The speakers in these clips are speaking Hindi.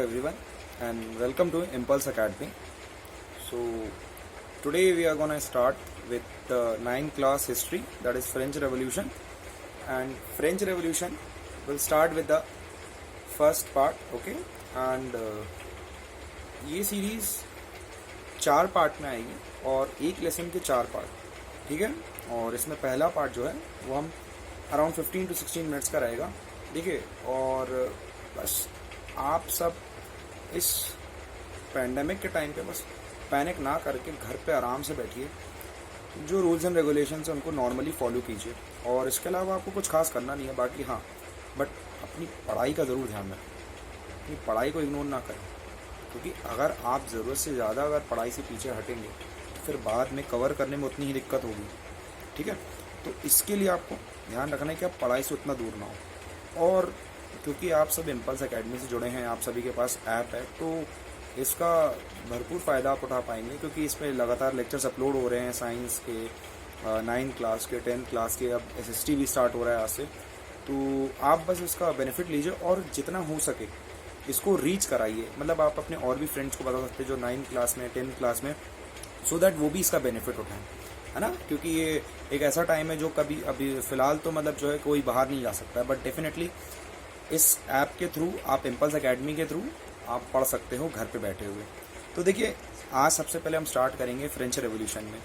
everyone and welcome to Impulse Academy. So today we are gonna start with the 9th class history, that is French Revolution, and French Revolution will start with the first part. Okay, and ये सीरीज 4 पार्ट में आएगी और एक लेसन के 4 पार्ट, ठीक है। और इसमें पहला पार्ट जो है वो हम अराउंड 15 to 16 मिनट्स का रहेगा, ठीक है। और बस आप सब इस पैंडेमिक के टाइम पे बस पैनिक ना करके घर पे आराम से बैठिए, जो रूल्स एंड रेगुलेशंस हैं उनको नॉर्मली फॉलो कीजिए। और इसके अलावा आपको कुछ खास करना नहीं है, बाकी हाँ बट अपनी पढ़ाई का ज़रूर ध्यान रखें, अपनी पढ़ाई को इग्नोर ना करें, क्योंकि अगर आप ज़रूरत से ज़्यादा अगर पढ़ाई से पीछे हटेंगे तो फिर बाद में कवर करने में उतनी ही दिक्कत होगी, ठीक है। तो इसके लिए आपको ध्यान रखना है कि आप पढ़ाई से उतना दूर ना हो। और क्योंकि आप सब इम्पल्स एकेडमी से जुड़े हैं, आप सभी के पास ऐप है, तो इसका भरपूर फ़ायदा आप उठा पाएंगे, क्योंकि इसमें लगातार लेक्चर्स अपलोड हो रहे हैं साइंस के, 9th क्लास के, 10th क्लास के, अब SST भी स्टार्ट हो रहा है आज से। तो आप बस इसका बेनिफिट लीजिए और जितना हो सके इसको रीच कराइए। मतलब आप अपने और भी फ्रेंड्स को बता सकते हैं जो 9th क्लास में, 10th क्लास में, सो दैट वो भी इसका बेनिफिट उठाएं, है ना। क्योंकि ये एक ऐसा टाइम है जो कभी अभी फ़िलहाल तो मतलब जो है कोई बाहर नहीं जा सकता है, बट डेफिनेटली इस ऐप के थ्रू, आप इम्पल्स एकेडमी के थ्रू आप पढ़ सकते हो घर पे बैठे हुए। तो देखिए, आज सबसे पहले हम स्टार्ट करेंगे फ्रेंच रेवोल्यूशन में।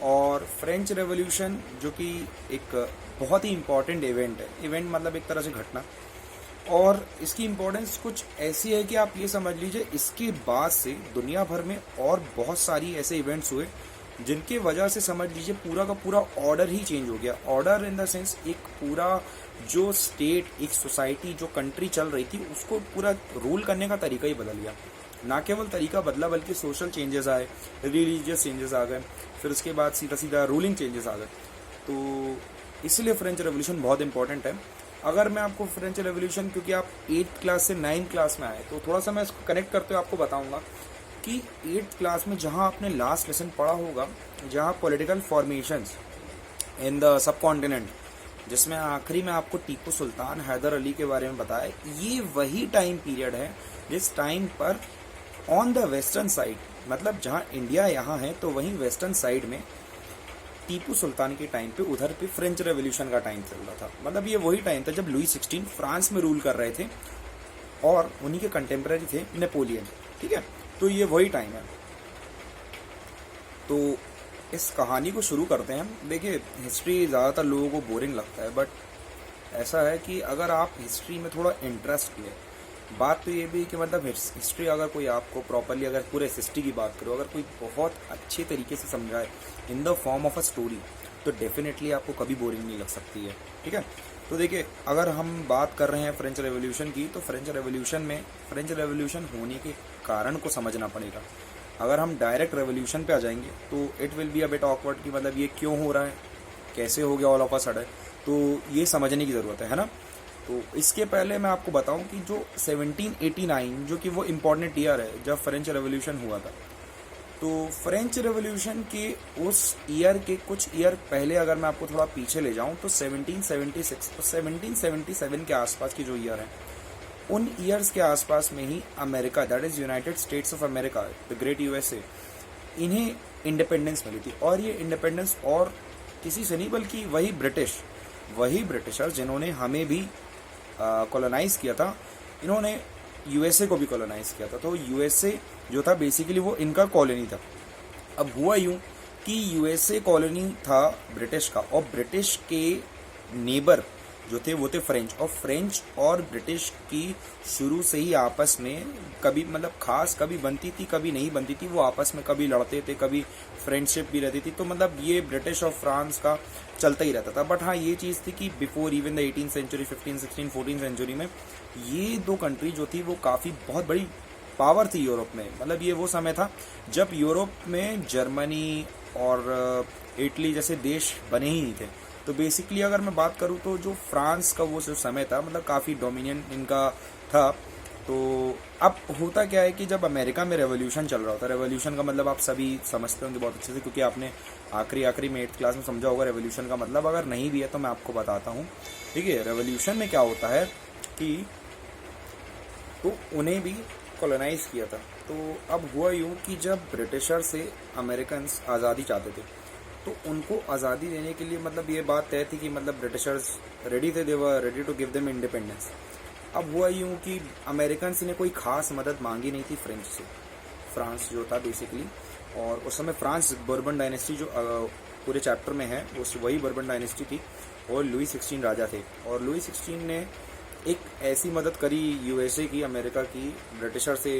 और फ्रेंच रेवोल्यूशन जो कि एक बहुत ही इम्पॉर्टेंट इवेंट है, इवेंट मतलब एक तरह से घटना, और इसकी इम्पोर्टेंस कुछ ऐसी है कि आप ये समझ लीजिए इसके बाद से दुनिया भर में और बहुत सारी ऐसे इवेंट्स हुए जिनकी वजह से समझ लीजिए पूरा का पूरा ऑर्डर ही चेंज हो गया। ऑर्डर इन द सेंस एक पूरा जो स्टेट, एक सोसाइटी, जो कंट्री चल रही थी उसको पूरा रूल करने का तरीका ही बदल गया। ना केवल तरीका बदला बल्कि सोशल चेंजेस आए, रिलीजियस चेंजेस आ गए, फिर उसके बाद सीधा सीधा रूलिंग चेंजेस आ गए। तो इसलिए फ्रेंच रेवोल्यूशन बहुत इंपॉर्टेंट है। अगर मैं आपको फ्रेंच रेवोल्यूशन, क्योंकि आप 8th क्लास से 9th क्लास में आए, तो थोड़ा सा मैं इसको कनेक्ट करते हुए आपको बताऊंगा कि 8th क्लास में जहां आपने लास्ट लेसन पढ़ा होगा, जहां political formations in the sub continent, जिसमें आखिरी में आपको टीपू सुल्तान, हैदर अली के बारे में बताया, ये वही टाइम पीरियड है जिस टाइम पर ऑन द वेस्टर्न साइड, मतलब जहां इंडिया यहाँ है तो वहीं वेस्टर्न साइड में टीपू सुल्तान के टाइम पे, उधर पे फ्रेंच रेवोल्यूशन का टाइम चल रहा था। मतलब ये वही टाइम था जब लुई 16 फ्रांस में रूल कर रहे थे और उन्हीं के कंटेम्प्रेरी थे नेपोलियन, ठीक है। तो ये वही टाइम है। तो इस कहानी को शुरू करते हैं। देखिए, हिस्ट्री ज़्यादातर लोगों को बोरिंग लगता है, बट ऐसा है कि अगर आप हिस्ट्री में थोड़ा इंटरेस्ट ले, बात तो ये भी कि मतलब हिस्ट्री अगर कोई आपको प्रॉपरली, अगर पूरे SST की बात करो, अगर कोई बहुत अच्छे तरीके से समझाए in the form of a story, तो डेफिनेटली आपको कभी बोरिंग नहीं लग सकती है, ठीक है। तो देखिए, अगर हम बात कर रहे हैं फ्रेंच रेवोल्यूशन की, तो फ्रेंच रेवोल्यूशन में फ्रेंच रेवोल्यूशन होने के कारण को समझना पड़ेगा। अगर हम डायरेक्ट रेवोल्यूशन पे आ जाएंगे तो it will be a bit awkward कि मतलब ये क्यों हो रहा है, कैसे हो गया ऑल ऑफ अ सडन, तो ये समझने की ज़रूरत है ना। तो इसके पहले मैं आपको बताऊं कि जो 1789, जो कि वो इम्पॉर्टेंट ईयर है जब फ्रेंच रेवोल्यूशन हुआ था, तो फ्रेंच रेवोल्यूशन के उस ईयर के कुछ ईयर पहले अगर मैं आपको थोड़ा पीछे ले जाऊं तो 1776, तो 1777 के आसपास की जो ईयर है, उन ईयर्स के आसपास में ही America, that is United States of America, the great USA, इन्हें इंडिपेंडेंस मिली थी। और ये इंडिपेंडेंस और किसी से नहीं बल्कि वही ब्रिटिशर जिन्होंने हमें भी कॉलोनाइज किया था, इन्होंने USA को भी कॉलोनाइज किया था। तो USA जो था बेसिकली वो इनका कॉलोनी था। अब हुआ यूं कि USA कॉलोनी था ब्रिटिश का, और ब्रिटिश के नेबर जो थे वो थे फ्रेंच, और फ्रेंच और ब्रिटिश की शुरू से ही आपस में कभी मतलब खास कभी बनती थी, कभी नहीं बनती थी। वो आपस में कभी लड़ते थे, कभी फ्रेंडशिप भी रहती थी। तो मतलब ये ब्रिटिश और फ्रांस का चलता ही रहता था। बट हाँ, ये चीज़ थी कि before even the 18th century, 15, 16, 14 century में ये दो कंट्री जो थी वो काफ़ी बहुत बड़ी पावर थी यूरोप में। मतलब ये वो समय था जब यूरोप में जर्मनी और इटली जैसे देश बने ही नहीं थे। तो बेसिकली अगर मैं बात करूँ तो जो फ्रांस का वो जो समय था, मतलब काफ़ी डोमिनियन इनका था। तो अब होता क्या है कि जब अमेरिका में रेवोल्यूशन चल रहा होता है, रेवोल्यूशन का मतलब आप सभी समझते होंगे बहुत अच्छे से, क्योंकि आपने आखिरी में 8th क्लास में समझा होगा रेवोल्यूशन का मतलब। अगर नहीं भी है तो मैं आपको बताता हूँ। ठीक है, रेवोल्यूशन में क्या होता है कि तो उन्हें भी कॉलोनाइज किया था। तो अब हुआ यूँ कि जब ब्रिटिशर से अमेरिकन्स आज़ादी चाहते थे तो उनको आज़ादी देने के लिए मतलब ये बात तय थी कि मतलब ब्रिटिशर्स रेडी थे, they were ready to give them independence. अब हुआ यूँ कि अमेरिकन्स ने कोई खास मदद मांगी नहीं थी फ्रेंच से, फ्रांस जो था बेसिकली। और उस समय फ्रांस बर्बन डायनेस्टी जो पूरे चैप्टर में है वो वही बर्बन डायनेस्टी थी और लुई 16 राजा थे। और लुई 16 ने एक ऐसी मदद करी यूएसए की, अमेरिका की, ब्रिटिशर से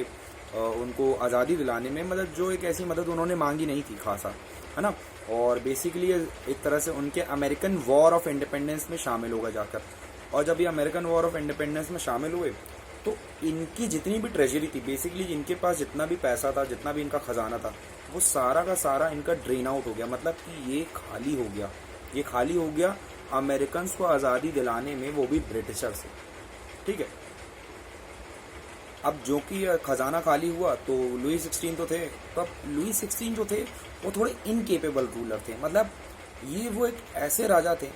उनको आज़ादी दिलाने में, मतलब जो एक ऐसी मदद उन्होंने मांगी नहीं थी खासा, है ना। और बेसिकली एक तरह से उनके अमेरिकन वॉर ऑफ इंडिपेंडेंस में शामिल होगा जाकर। और जब ये अमेरिकन वॉर ऑफ इंडिपेंडेंस में शामिल हुए तो इनकी जितनी भी ट्रेजरी थी, बेसिकली इनके पास जितना भी पैसा था, जितना भी इनका खजाना था, वो सारा का सारा इनका ड्रेन आउट हो गया। मतलब कि ये खाली हो गया, ये खाली हो गया अमेरिकन को आज़ादी दिलाने में, वो भी ब्रिटिशर से, ठीक है। अब जो कि खजाना खाली हुआ तो लुई 16 तो थे, तो अब लुई 16 जो थे वो थोड़े इनकेपेबल रूलर थे। मतलब ये वो एक ऐसे राजा थे,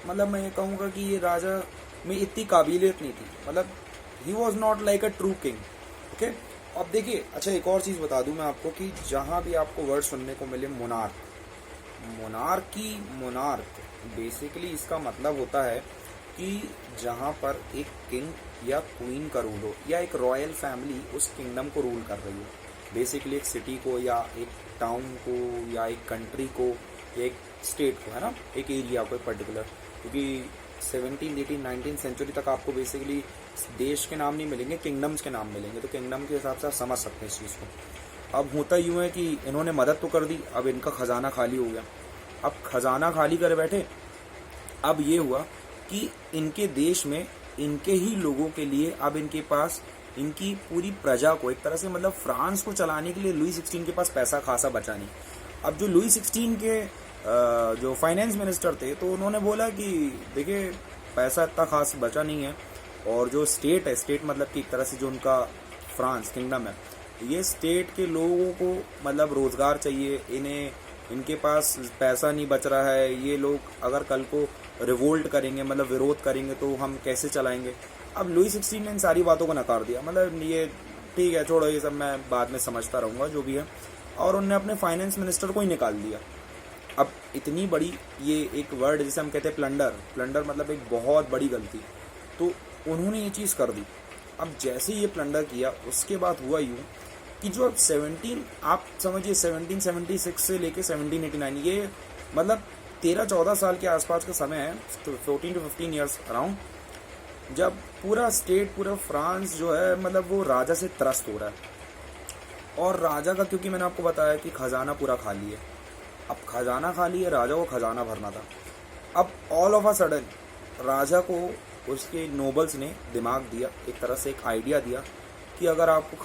मतलब मैं ये कहूँगा कि ये राजा में इतनी काबिलियत नहीं थी, मतलब he was not like a true king, okay. अब देखिए, अच्छा एक और चीज़ बता दूं मैं आपको कि जहाँ भी आपको वर्ड सुनने को मिले मोनार्क, मोनार्की, मोनार्क बेसिकली इसका मतलब होता है कि जहाँ पर एक किंग या क्वीन का रूल हो या एक रॉयल फैमिली उस किंगडम को रूल कर रही हो, बेसिकली एक सिटी को या एक टाउन को या एक कंट्री को या एक स्टेट को, है ना, एक एरिया को पर्टिकुलर। क्योंकि 17, 18, 19 सेंचुरी तक आपको बेसिकली देश के नाम नहीं मिलेंगे, किंगडम्स के नाम मिलेंगे। तो किंगडम के हिसाब से आप समझ सकते हैं इस चीज़ को। अब होता यूँ है कि इन्होंने मदद तो कर दी, अब इनका खजाना खाली हो गया। अब खजाना खाली कर बैठे, अब ये हुआ कि इनके देश में इनके ही लोगों के लिए अब इनके पास इनकी पूरी प्रजा को एक तरह से, मतलब फ्रांस को चलाने के लिए लुई 16 के पास पैसा खासा बचा नहीं। अब जो लुई 16 के जो फाइनेंस मिनिस्टर थे तो उन्होंने बोला कि देखिए पैसा इतना खास बचा नहीं है, और जो स्टेट है, स्टेट मतलब कि एक तरह से जो उनका फ्रांस किंगडम है, ये स्टेट के लोगों को मतलब रोजगार चाहिए, इन्हें इनके पास पैसा नहीं बच रहा है, ये लोग अगर कल को रिवोल्ट करेंगे, मतलब विरोध करेंगे, तो हम कैसे चलाएंगे। अब लुई 16 ने इन सारी बातों को नकार दिया, मतलब ये ठीक है, छोड़ो ये सब, मैं बाद में समझता रहूँगा जो भी है। और उनने अपने फाइनेंस मिनिस्टर को ही निकाल दिया। अब इतनी बड़ी, ये एक वर्ड जिसे हम कहते हैं प्लंडर, प्लंडर मतलब एक बहुत बड़ी गलती, तो उन्होंने ये चीज़ कर दी। अब जैसे ये प्लंडर किया उसके बाद हुआ यूँ कि जो अब 17, आप समझिए 1776 से लेके 1789, ये मतलब 13-14 साल के आसपास का समय है, 14 to 15 ईयर्स अराउंड, जब पूरा स्टेट, पूरा फ्रांस जो है मतलब वो राजा से त्रस्त हो रहा है। और राजा का, क्योंकि मैंने आपको बताया कि खजाना पूरा खाली है, अब खजाना खाली है, राजा को खजाना भरना था। अब ऑल ऑफ अ सडन राजा को उसके नोबल्स ने दिमाग दिया, एक तरह से एक आइडिया दिया कि अगर आपको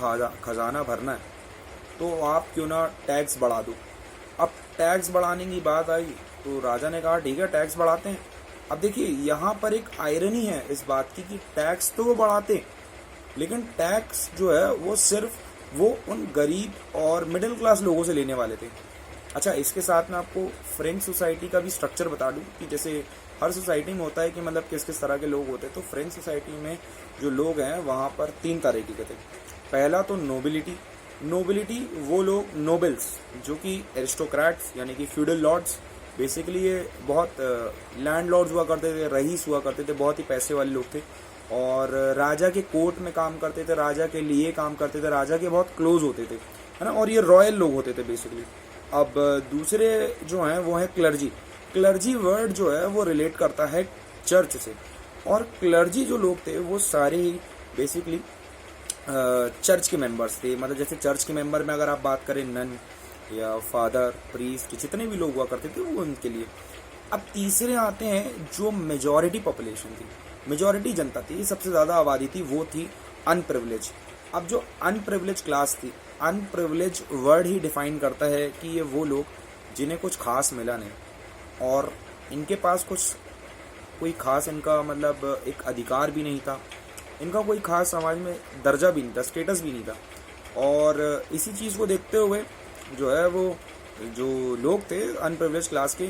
खजाना भरना है तो आप क्यों ना टैक्स बढ़ा दो। अब टैक्स बढ़ाने की बात आई तो राजा ने कहा ठीक है टैक्स बढ़ाते हैं। अब देखिए यहाँ पर एक आयरनी है इस बात की कि टैक्स तो वो बढ़ाते, लेकिन टैक्स जो है वो सिर्फ वो उन गरीब और मिडिल क्लास लोगों से लेने वाले थे। अच्छा, इसके साथ में आपको फ्रेंच सोसाइटी का भी स्ट्रक्चर बता दूं कि जैसे हर सोसाइटी में होता है कि मतलब किस किस तरह के लोग होते हैं। तो फ्रेंच सोसाइटी में जो लोग हैं वहाँ पर 3 तरह के थे। पहला तो नोबिलिटी, नोबिलिटी वो लोग, नोबल्स, जो कि एरिस्टोक्रेट्स यानी कि फ्यूडल लॉर्ड्स, बेसिकली ये बहुत लैंड लॉर्ड्स हुआ करते थे, रईस हुआ करते थे, बहुत ही पैसे वाले लोग थे और राजा के कोर्ट में काम करते थे, राजा के लिए काम करते थे, राजा के बहुत क्लोज होते थे, है ना, और ये रॉयल लोग होते थे बेसिकली। अब दूसरे जो हैं वो है क्लर्जी। क्लर्जी वर्ड जो है वो रिलेट करता है चर्च से, और क्लर्जी जो लोग थे वो सारे ही बेसिकली चर्च के मेंबर्स थे। मतलब जैसे चर्च के मेंबर में अगर आप बात करें नन या फादर, प्रीस्ट, जितने भी लोग हुआ करते थे वो उनके लिए। अब तीसरे आते हैं जो मेजॉरिटी पॉपुलेशन थी, मेजॉरिटी जनता थी, सबसे ज़्यादा आबादी थी, वो थी अनप्रिविलेज। अब जो अनप्रिविलेज क्लास थी, अनप्रिविलेज वर्ड ही डिफाइन करता है कि ये वो लोग जिन्हें कुछ खास मिला नहीं और इनके पास कुछ कोई खास, इनका मतलब एक अधिकार भी नहीं था, इनका कोई खास समाज में दर्जा भी नहीं था, स्टेटस भी नहीं था। और इसी चीज़ को देखते हुए जो है वो जो लोग थे अनप्रिविलेज क्लास के,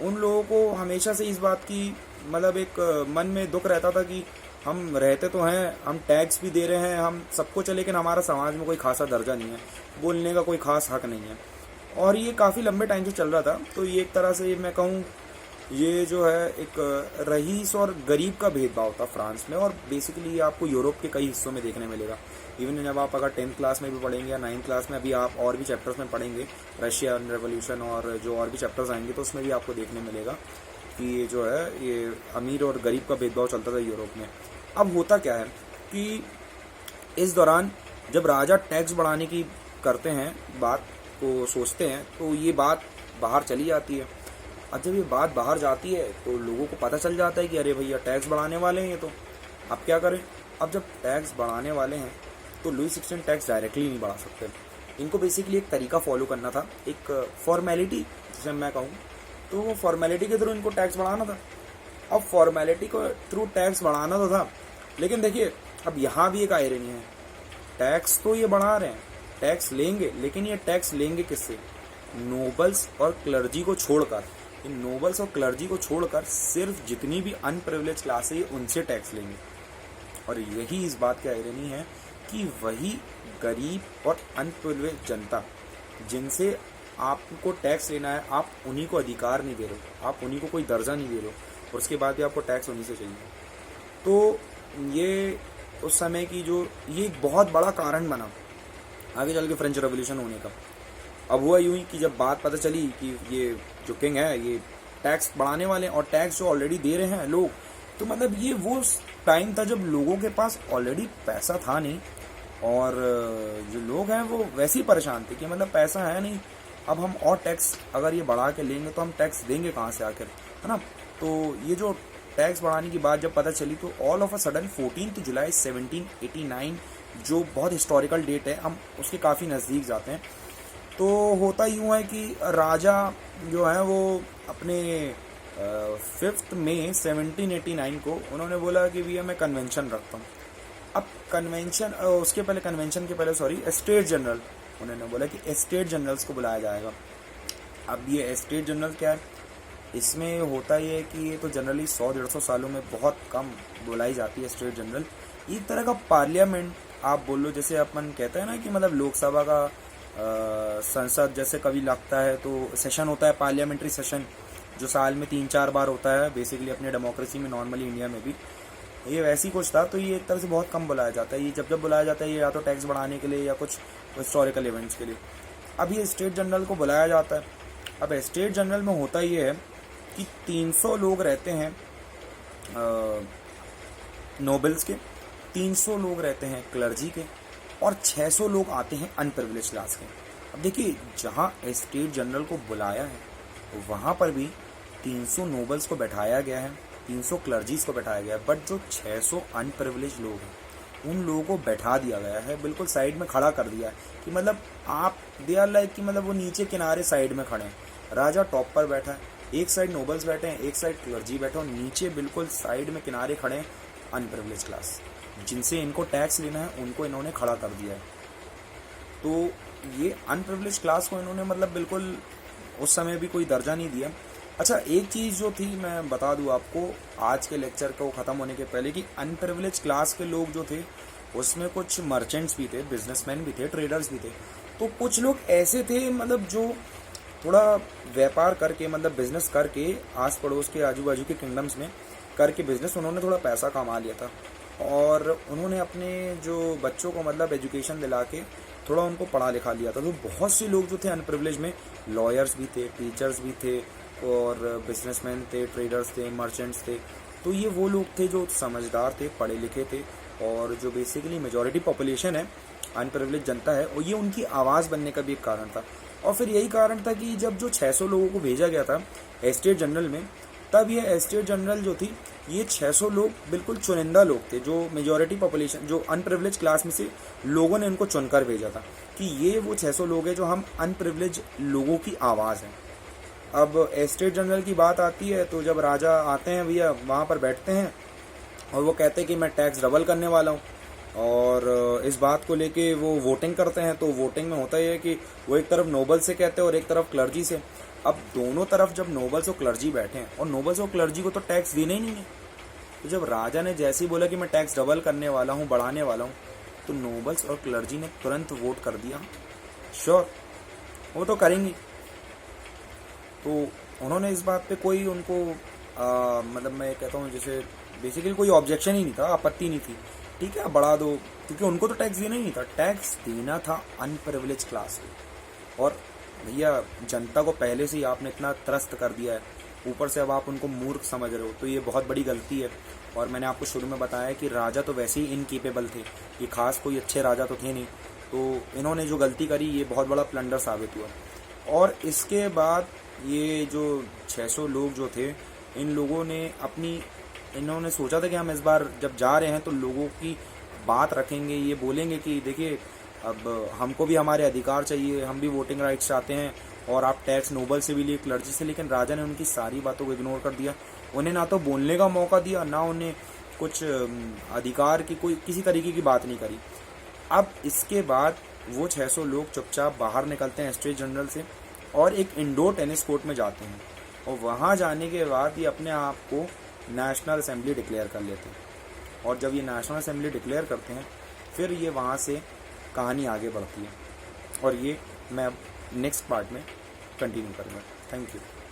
उन लोगों को हमेशा से इस बात की मतलब एक मन में दुख रहता था कि हम रहते तो हैं, हम टैक्स भी दे रहे हैं, हम सब कुछ है, लेकिन हमारा समाज में कोई खासा दर्जा नहीं है, बोलने का कोई खास हक नहीं है। और ये काफ़ी लंबे टाइम से चल रहा था। तो ये एक तरह से मैं कहूँ, ये जो है एक रईस और गरीब का भेदभाव था फ्रांस में, और बेसिकली आपको यूरोप के कई हिस्सों में देखने मिलेगा। इवन जब आप अगर 10th क्लास में भी पढ़ेंगे या 9th क्लास में, अभी आप और भी चैप्टर्स में पढ़ेंगे, रशियन रेवोल्यूशन और जो और भी चैप्टर्स आएंगे, तो उसमें भी आपको देखने मिलेगा कि ये जो है ये अमीर और गरीब का भेदभाव चलता था यूरोप में। अब होता क्या है कि इस दौरान जब राजा टैक्स बढ़ाने की करते हैं, बात को सोचते हैं, तो ये बात बाहर चली जाती है। अब जब ये बात बाहर जाती है तो लोगों को पता चल जाता है कि अरे भैया टैक्स बढ़ाने वाले हैं ये, तो अब क्या करें। अब जब टैक्स बढ़ाने वाले हैं तो लुई 16 टैक्स डायरेक्टली नहीं बढ़ा सकते। इनको बेसिकली एक तरीका फॉलो करना था, एक फॉर्मेलिटी जिसे मैं कहूँ, तो वो फॉर्मेलिटी के थ्रू इनको टैक्स बढ़ाना था। अब फॉर्मेलिटी को थ्रू टैक्स बढ़ाना तो था, लेकिन देखिए अब यहाँ भी एक आयरनी है। टैक्स तो ये बढ़ा रहे हैं, टैक्स लेंगे, लेकिन ये टैक्स लेंगे किससे? नोबल्स और क्लर्जी को छोड़कर। इन नोबल्स और क्लर्जी को छोड़कर सिर्फ जितनी भी अनप्रिविलेज क्लास है उनसे टैक्स लेंगे। और यही इस बात की आयरनी है कि वही गरीब और अनप्रिविलेज जनता जिनसे आपको टैक्स लेना है, आप उन्हीं को अधिकार नहीं दे रहे हो, आप उन्हीं को कोई दर्जा नहीं दे रहे हो, और उसके बाद भी आपको टैक्स उन्हीं से चाहिए। तो ये उस समय की जो ये एक बहुत बड़ा कारण बना आगे चल के फ्रेंच रेवोल्यूशन होने का। अब हुआ यूं ही कि जब बात पता चली कि ये जो किंग है ये टैक्स बढ़ाने वाले हैं, और टैक्स जो ऑलरेडी दे रहे हैं लोग, तो मतलब ये वो टाइम था जब लोगों के पास ऑलरेडी पैसा था नहीं, और जो लोग हैं वो वैसे ही परेशान थे कि मतलब पैसा है नहीं, अब हम और टैक्स अगर ये बढ़ा के लेंगे तो हम टैक्स देंगे कहाँ से आकर, है ना। तो ये जो टैक्स बढ़ाने की बात जब पता चली, तो ऑल ऑफ अ सडन 14 जुलाई 1789, जो बहुत हिस्टोरिकल डेट है, हम उसके काफ़ी नज़दीक जाते हैं। तो होता यूँ है कि राजा जो है वो अपने 5 मई 1789 को उन्होंने बोला कि भैया मैं कन्वेंशन रखता हूँ। अब कन्वेंशन उसके पहले कन्वेंशन के पहले स्टेट जनरल, उन्होंने बोला कि स्टेट जनरल्स को बुलाया जाएगा। अब ये स्टेट जनरल क्या है, इसमें होता ये है कि ये तो जनरली 100-150 सालों में बहुत कम बुलाई जाती है स्टेट जनरल। एक तरह का पार्लियामेंट आप बोल लो, जैसे अपन कहते हैं ना कि मतलब लोकसभा का संसद जैसे कभी लगता है, तो सेशन होता है पार्लियामेंट्री सेशन, जो साल में 3-4 बार होता है बेसिकली अपने डेमोक्रेसी में, नॉर्मली इंडिया में भी ये वैसी कुछ था। तो ये एक तरह से बहुत कम बुलाया जाता है। ये जब बुलाया जाता है ये या तो टैक्स बढ़ाने के लिए या कुछ हिस्टोरिकल इवेंट्स के लिए। अब ये स्टेट जनरल को बुलाया जाता है। अब स्टेट जनरल में होता ये है कि 300 लोग रहते हैं नोबल्स के, 300 लोग रहते हैं क्लर्जी के, और 600 लोग आते हैं अनप्रिविलेज क्लास के। अब देखिए जहाँ स्टेट जनरल को बुलाया है वहाँ पर भी 300 नोबल्स को बैठाया गया है, 300 क्लर्जीज को बैठाया गया है, बट जो 600 अनप्रिविलेज लोग हैं उन लोगों को बैठा दिया गया है, बिल्कुल साइड में खड़ा कर दिया है कि मतलब आप दे आर लाइक कि मतलब वो नीचे किनारे साइड में खड़े हैं, राजा टॉप पर बैठा है, एक साइड नोबल्स बैठे हैं, एक साइड क्लर्जी बैठे हैं, और नीचे बिल्कुल साइड में किनारे खड़े हैं अनप्रिविलेज क्लास, जिनसे इनको टैक्स लेना है उनको इन्होंने खड़ा कर दिया है। तो ये अनप्रिविलेज क्लास को इन्होंने मतलब बिल्कुल उस समय भी कोई दर्जा नहीं दिया। अच्छा, एक चीज़ जो थी मैं बता दूं आपको आज के लेक्चर को ख़त्म होने के पहले, कि अनप्रिविलेज क्लास के लोग जो थे उसमें कुछ मर्चेंट्स भी थे, बिजनेसमैन भी थे, ट्रेडर्स भी थे। तो कुछ लोग ऐसे थे मतलब जो थोड़ा व्यापार करके मतलब बिजनेस करके आस पड़ोस के आजू बाजू के किंगडम्स में करके बिजनेस उन्होंने थोड़ा पैसा कमा लिया था, और उन्होंने अपने जो बच्चों को मतलब एजुकेशन दिला के थोड़ा उनको पढ़ा लिखा लिया था। तो बहुत से लोग जो थे अनप्रिविलेज में, लॉयर्स भी थे, टीचर्स भी थे, और बिजनेसमैन थे, ट्रेडर्स थे, मर्चेंट्स थे। तो ये वो लोग थे जो समझदार थे, पढ़े लिखे थे, और जो बेसिकली मेजॉरिटी पॉपुलेशन है, अनप्रिविलेज जनता है, और ये उनकी आवाज़ बनने का भी एक कारण था। और फिर यही कारण था कि जब जो 600 लोगों को भेजा गया था स्टेट जनरल में, तब ये स्टेट जनरल जो थी ये 600 लोग बिल्कुल चुनिंदा लोग थे, जो मेजॉरिटी पॉपुलेशन जो अनप्रिविलेज क्लास में से लोगों ने इनको चुनकर भेजा था कि ये वो 600 लोग हैं जो हम अनप्रिविलेज लोगों की आवाज़ हैं। अब स्टेट जनरल की बात आती है तो जब राजा आते हैं भैया वहाँ पर बैठते हैं और वो कहते हैं कि मैं टैक्स डबल करने वाला हूँ, और इस बात को लेके वो वोटिंग करते हैं। तो वोटिंग में होता ही है कि वो एक तरफ नोबल से कहते हैं और एक तरफ क्लर्जी से। अब दोनों तरफ जब नोबल्स और क्लर्जी बैठे हैं, और नोबल्स और क्लर्जी को तो टैक्स देना ही नहीं है, तो जब राजा ने जैसे ही बोला कि मैं टैक्स डबल करने वाला हूँ, बढ़ाने वाला हूँ, तो नोबल्स और क्लर्जी ने तुरंत वोट कर दिया, श्योर वो तो करेंगे। तो उन्होंने इस बात पे कोई उनको मतलब मैं कहता हूँ जैसे बेसिकली कोई ऑब्जेक्शन ही नहीं था, आपत्ति नहीं थी, ठीक है बढ़ा दो, क्योंकि उनको तो टैक्स देना ही नहीं था, टैक्स देना था अनप्रिविलेज क्लास को। और भैया जनता को पहले से ही आपने इतना त्रस्त कर दिया है, ऊपर से अब आप उनको मूर्ख समझ रहे हो, तो ये बहुत बड़ी गलती है। और मैंने आपको शुरू में बताया कि राजा तो वैसे ही इनकेपेबल थे, ये खास कोई अच्छे राजा तो थे नहीं, तो इन्होंने जो गलती करी ये बहुत बड़ा प्लंडर साबित हुआ। और इसके बाद ये जो 600 लोग जो थे, इन लोगों ने इन्होंने सोचा था कि हम इस बार जब जा रहे हैं तो लोगों की बात रखेंगे, ये बोलेंगे कि देखिए अब हमको भी हमारे अधिकार चाहिए, हम भी वोटिंग राइट्स चाहते हैं, और आप टैक्स नोबल से भी लिए, क्लर्जी से। लेकिन राजा ने उनकी सारी बातों को इग्नोर कर दिया, उन्हें ना तो बोलने का मौका दिया, ना उन्हें कुछ अधिकार की कोई किसी तरीके की बात नहीं करी। अब इसके बाद वो 600 लोग चुपचाप बाहर निकलते हैं स्टेट जनरल से और एक इंडोर टेनिस कोर्ट में जाते हैं, और वहाँ जाने के बाद ये अपने आप को नेशनल असेंबली डिक्लेयर कर लेते हैं। और जब ये नेशनल असेंबली डिक्लेयर करते हैं, फिर ये वहाँ से कहानी आगे बढ़ती है, और ये मैं अब नेक्स्ट पार्ट में कंटिन्यू करूँगा। Thank you.